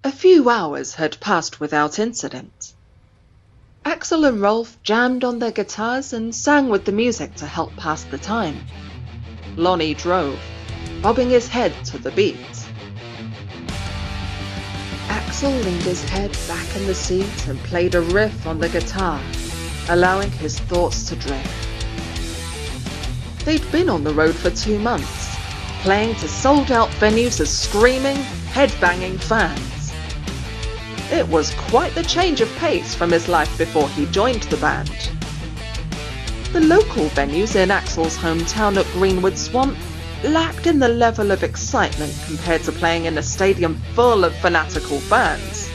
A few hours had passed without incident. Axel and Rolf jammed on their guitars and sang with the music to help pass the time. Lonnie drove, bobbing his head to the beat. Axel leaned his head back in the seat and played a riff on the guitar, allowing his thoughts to drift. They'd been on the road for 2 months, playing to sold-out venues of screaming, head-banging fans. It was quite the change of pace from his life before he joined the band. The local venues in Axel's hometown at Greenwood Swamp lacked in the level of excitement compared to playing in a stadium full of fanatical fans.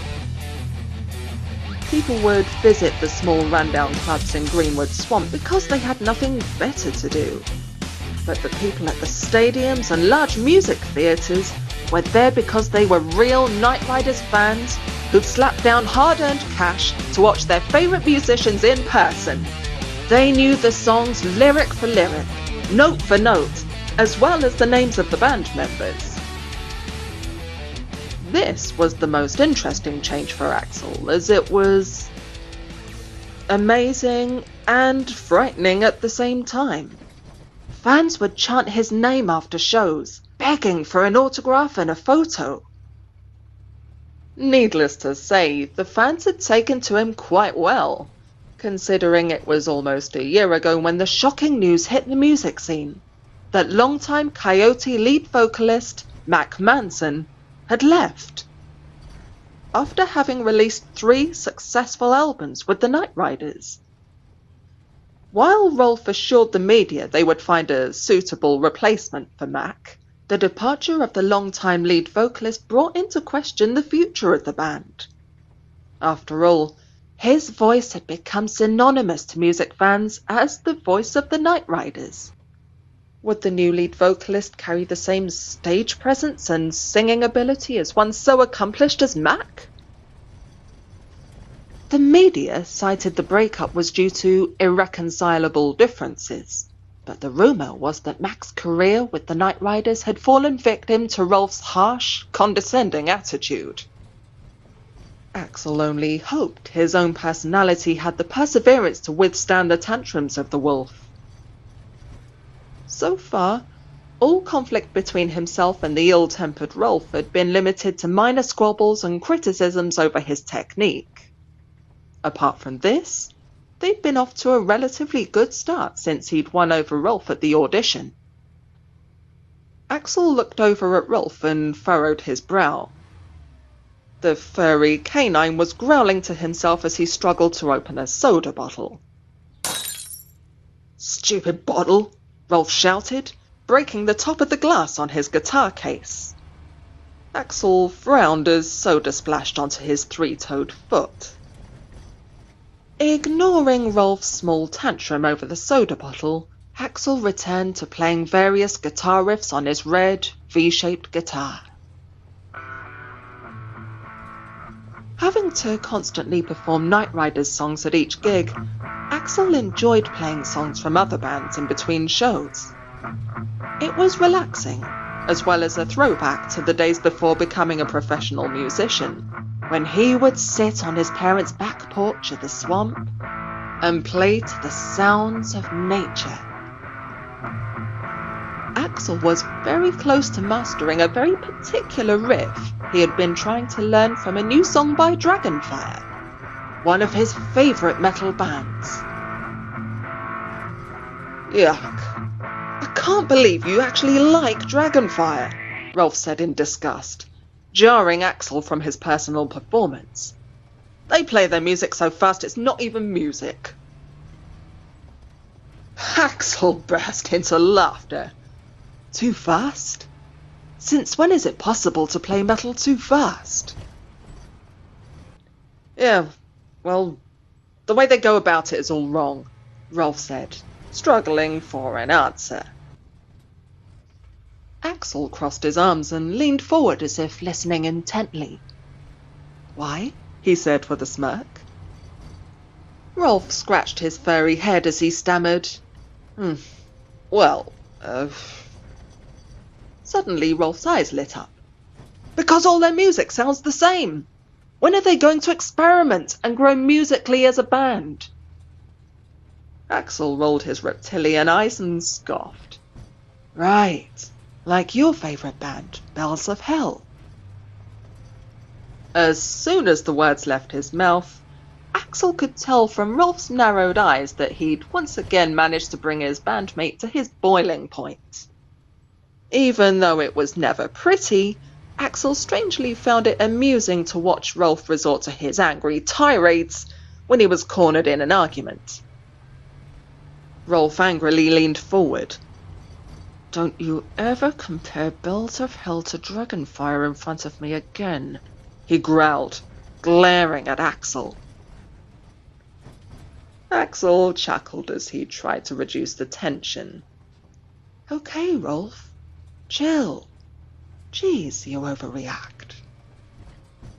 People would visit the small rundown clubs in Greenwood Swamp because they had nothing better to do. But the people at the stadiums and large music theatres were there because they were real Nightriders fans who'd slapped down hard-earned cash to watch their favourite musicians in person. They knew the songs lyric for lyric, note for note, as well as the names of the band members. This was the most interesting change for Axel, as it was amazing and frightening at the same time. Fans would chant his name after shows, begging for an autograph and a photo. Needless to say, the fans had taken to him quite well, considering it was almost a year ago when the shocking news hit the music scene that longtime Coyote lead vocalist Mac Manson had left. After having released 3 successful albums with the Nightriders. While Rolf assured the media they would find a suitable replacement for Mac, the departure of the longtime lead vocalist brought into question the future of the band. After all, his voice had become synonymous to music fans as the voice of the Nightriders. Would the new lead vocalist carry the same stage presence and singing ability as one so accomplished as Mac? The media cited the breakup was due to irreconcilable differences, but the rumour was that Mac's career with the Nightriders had fallen victim to Rolf's harsh, condescending attitude. Axel only hoped his own personality had the perseverance to withstand the tantrums of the wolf. So far, all conflict between himself and the ill-tempered Rolf had been limited to minor squabbles and criticisms over his technique. Apart from this, they'd been off to a relatively good start since he'd won over Rolf at the audition. Axel looked over at Rolf and furrowed his brow. The furry canine was growling to himself as he struggled to open a soda bottle. "Stupid bottle!" Rolf shouted, breaking the top of the glass on his guitar case. Axel frowned as soda splashed onto his 3-toed foot. Ignoring Rolf's small tantrum over the soda bottle, Axel returned to playing various guitar riffs on his red, V-shaped guitar. Having to constantly perform Nightriders songs at each gig, Axel enjoyed playing songs from other bands in between shows. It was relaxing, as well as a throwback to the days before becoming a professional musician, when he would sit on his parents' back porch of the swamp and play to the sounds of nature. Axel was very close to mastering a very particular riff he had been trying to learn from a new song by Dragonfire, one of his favourite metal bands. "Yuck. I can't believe you actually like Dragonfire," Rolf said in disgust, jarring Axel from his personal performance. "They play their music so fast it's not even music." Axel burst into laughter. "Too fast? Since when is it possible to play metal too fast?" "Yeah, well, the way they go about it is all wrong," Rolf said, struggling for an answer. Axel crossed his arms and leaned forward as if listening intently. "Why?" he said with a smirk. Rolf scratched his furry head as he stammered, Well, Suddenly Rolf's eyes lit up. Because all their music sounds the same. When are they going to experiment and grow musically as a band? Axel rolled his reptilian eyes and scoffed. Right, like your favourite band, Bells of Hell. As soon as the words left his mouth, Axel could tell from Rolf's narrowed eyes that he'd once again managed to bring his bandmate to his boiling point. Even though it was never pretty, Axel strangely found it amusing to watch Rolf resort to his angry tirades when he was cornered in an argument. Rolf angrily leaned forward. Don't you ever compare Bells of Hell to Dragonfire in front of me again, he growled, glaring at Axel. Axel chuckled as he tried to reduce the tension. Okay, Rolf. Chill. Jeez, you overreact.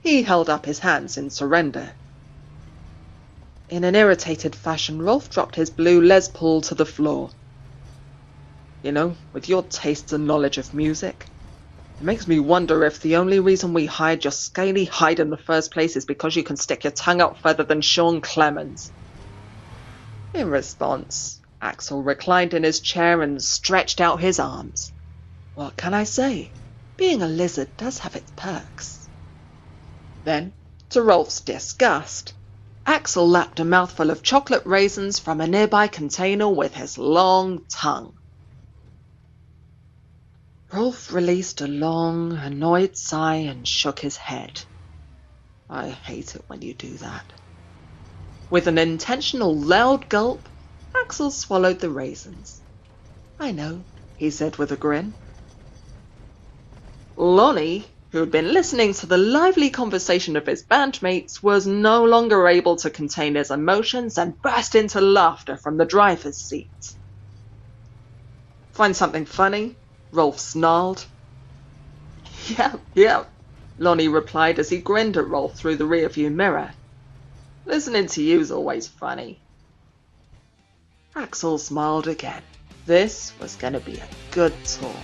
He held up his hands in surrender. In an irritated fashion, Rolf dropped his blue Les Paul to the floor. You know, with your tastes and knowledge of music, it makes me wonder if the only reason we hired your scaly hide in the first place is because you can stick your tongue out further than Sean Clemens. In response, Axel reclined in his chair and stretched out his arms. What can I say? Being a lizard does have its perks. Then, to Rolf's disgust, Axel lapped a mouthful of chocolate raisins from a nearby container with his long tongue. Rolf released a long, annoyed sigh and shook his head. I hate it when you do that. With an intentional loud gulp, Axel swallowed the raisins. I know, he said with a grin. Lonnie, who had been listening to the lively conversation of his bandmates, was no longer able to contain his emotions and burst into laughter from the driver's seat. Find something funny? Rolf snarled. Yeah, Lonnie replied as he grinned at Rolf through the rearview mirror. Listening to you's always funny. Axel smiled again. This was going to be a good talk.